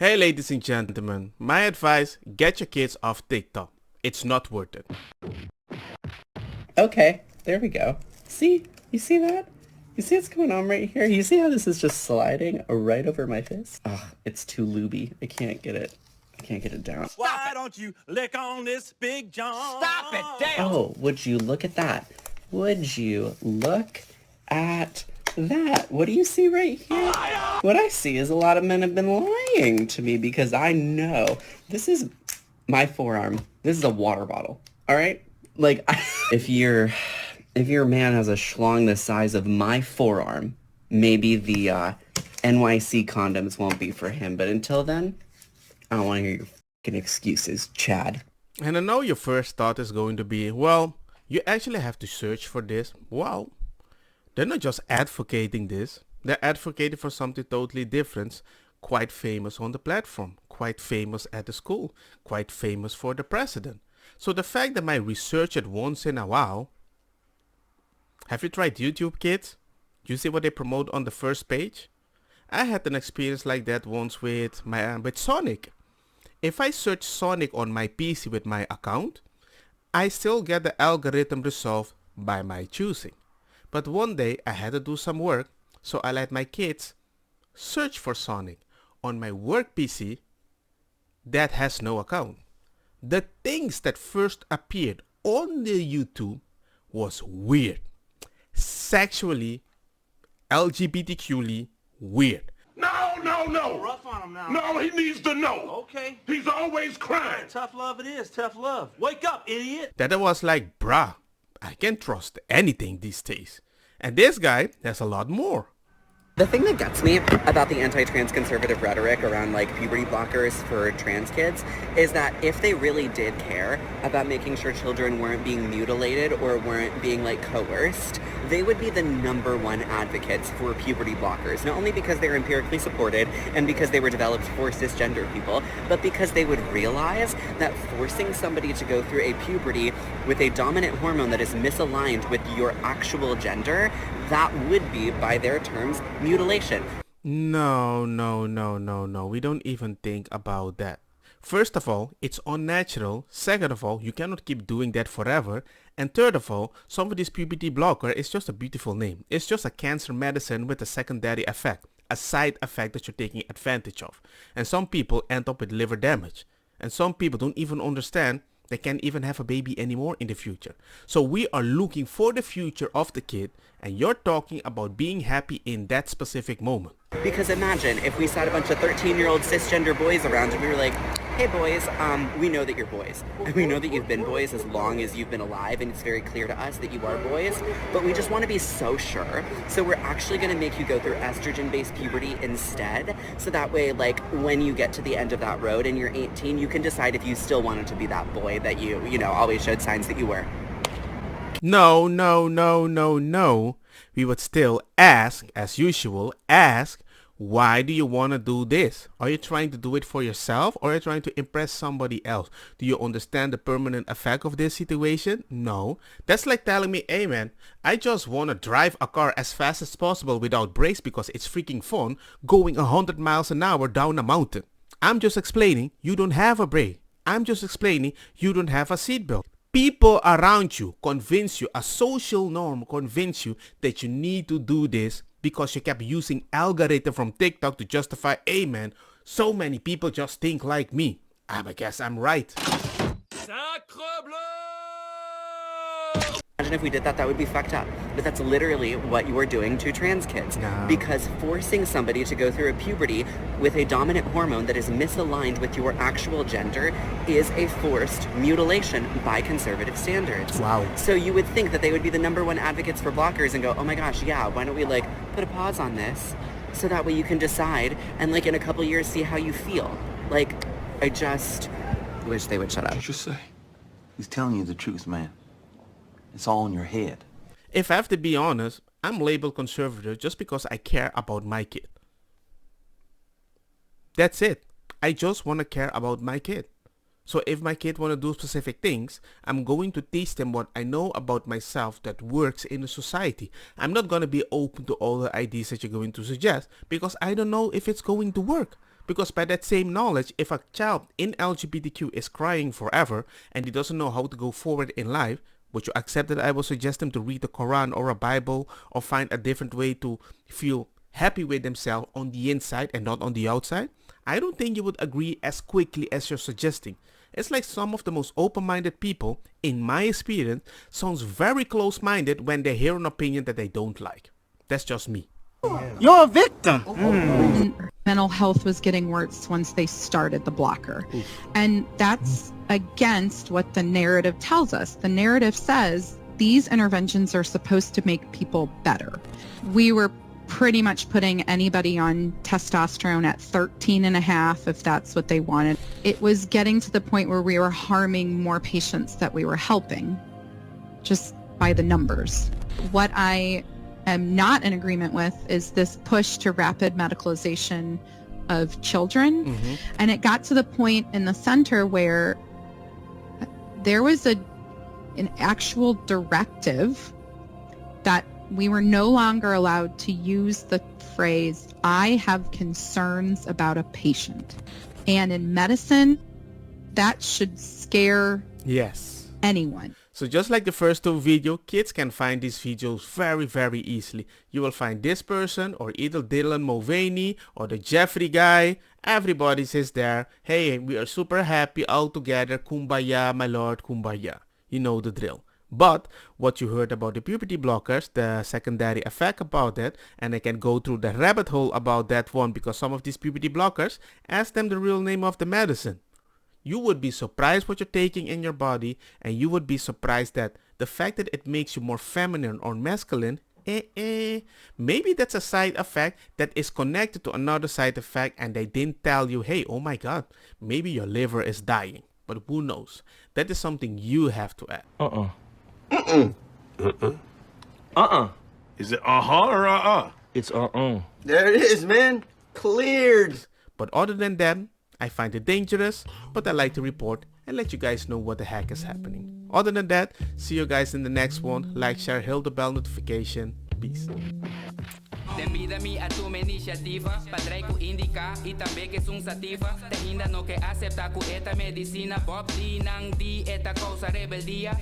Hey ladies and gentlemen, my advice, get your kids off TikTok. It's not worth it. Okay, there we go. See? You see that? You see what's going on right here? You see how this is just sliding right over my face? Oh, it's too looby. I can't get it. I can't get it down. Why don't you lick on this big John? Stop it, damn! Oh, would you look at that? Would you look at that? What do you see right here? What I see is a lot of men have been lying to me because I know this is my forearm. This is a water bottle. All right? Like, if your man has a schlong the size of my forearm, maybe the NYC condoms won't be for him. But until then, I don't want to hear your fucking excuses, Chad. And I know your first thought is going to be, well, you actually have to search for this. Well, they're not just advocating this. They're advocating for something totally different. Quite famous on the platform. Quite famous at the school. Quite famous for the president. So the fact that I research it once in a while. Have you tried YouTube, kids? Do you see what they promote on the first page? I had an experience like that once with Sonic. If I search Sonic on my PC with my account, I still get the algorithm resolved by my choosing. But one day I had to do some work, so I let my kids search for Sonic on my work PC that has no account. The things that first appeared on the YouTube was weird. Sexually, LGBTQly weird. No! Rough on him now. No, he needs to know. Okay. He's always crying. Tough love it is, tough love. Wake up, idiot. That I was like, bruh, I can't trust anything these days. And this guy has a lot more. The thing that gets me about the anti-trans conservative rhetoric around like puberty blockers for trans kids is that if they really did care about making sure children weren't being mutilated or weren't being like coerced, they would be the #1 advocates for puberty blockers, not only because they're empirically supported and because they were developed for cisgender people, but because they would realize that forcing somebody to go through a puberty with a dominant hormone that is misaligned with your actual gender, that would be, by their terms, mutilation. No. We don't even think about that. First of all, it's unnatural. Second of all, you cannot keep doing that forever. And third of all, somebody's puberty blocker is just a beautiful name. It's just a cancer medicine with a secondary effect, a side effect that you're taking advantage of. And some people end up with liver damage. And some people don't even understand they can't even have a baby anymore in the future. So we are looking for the future of the kid, and you're talking about being happy in that specific moment. Because imagine if we sat a bunch of 13-year-old cisgender boys around and we were like, hey boys, we know that you're boys. And we know that you've been boys as long as you've been alive, and it's very clear to us that you are boys, but we just want to be so sure. So we're actually going to make you go through estrogen-based puberty instead. So that way, like, when you get to the end of that road and you're 18, you can decide if you still wanted to be that boy that you always showed signs that you were. No. We would still ask, as usual, why do you want to do this? Are you trying to do it for yourself, or are you trying to impress somebody else? Do you understand the permanent effect of this situation? No. That's like telling me, hey man, I just want to drive a car as fast as possible without brakes because it's freaking fun going 100 miles an hour down a mountain. I'm just explaining you don't have a brake. I'm just explaining you don't have a seatbelt. People around you convince you, a social norm convince you that you need to do this because you kept using algorithm from TikTok to justify, hey man, so many people just think like me. I guess I'm right. Sacre bleu! Imagine if we did that, that would be fucked up. But that's literally what you are doing to trans kids. No. Because forcing somebody to go through a puberty with a dominant hormone that is misaligned with your actual gender is a forced mutilation by conservative standards. Wow. So you would think that they would be the #1 advocates for blockers and go, oh my gosh, yeah, why don't we like put a pause on this so that way you can decide and like in a couple years see how you feel. Like, I just wish they would shut up. What you say? He's telling you the truth, man. It's all in your head. If I have to be honest, I'm labeled conservative just because I care about my kid. That's it. I just want to care about my kid. So if my kid want to do specific things, I'm going to teach them what I know about myself that works in the society. I'm not going to be open to all the ideas that you're going to suggest because I don't know if it's going to work. Because by that same knowledge, if a child in LGBTQ is crying forever and he doesn't know how to go forward in life, would you accept that I will suggest him to read the Quran or a Bible or find a different way to feel happy with themselves on the inside and not on the outside? I don't think you would agree as quickly as you're suggesting. It's like some of the most open-minded people, in my experience, sounds very close-minded when they hear an opinion that they don't like. That's just me. You're a victim. Mental health was getting worse once they started the blocker. And that's against what the narrative tells us. The narrative says these interventions are supposed to make people better. We were pretty much putting anybody on testosterone at 13 and a half if that's what they wanted. It was getting to the point where we were harming more patients that we were helping, just by the numbers. What I am not in agreement with is this push to rapid medicalization of children. And it got to the point in the center where there was an actual directive that we were no longer allowed to use the phrase, I have concerns about a patient. And in medicine, that should scare anyone. So just like the first two videos, kids can find these videos very, very easily. You will find this person or either Dylan Mulvaney or the Jeffrey guy. Everybody says there, hey, we are super happy all together. Kumbaya, my lord, kumbaya. You know the drill. But what you heard about the puberty blockers, the secondary effect about that, and I can go through the rabbit hole about that one because some of these puberty blockers, ask them the real name of the medicine. You would be surprised what you're taking in your body, and you would be surprised that the fact that it makes you more feminine or masculine, maybe that's a side effect that is connected to another side effect and they didn't tell you, hey, oh my god, maybe your liver is dying. But who knows? That is something you have to add. Is it or It's There it is, man. Cleared. But other than that, I find it dangerous, but I like to report and let you guys know what the heck is happening. Other than that, see you guys in the next one. Like, share, hit the bell notification. Peace. Convida-me a tua iniciativa Padrei ku indica e também que sum sativa Te ainda não quer aceitar ku eta medicina Bob di nang di eta causa rebeldia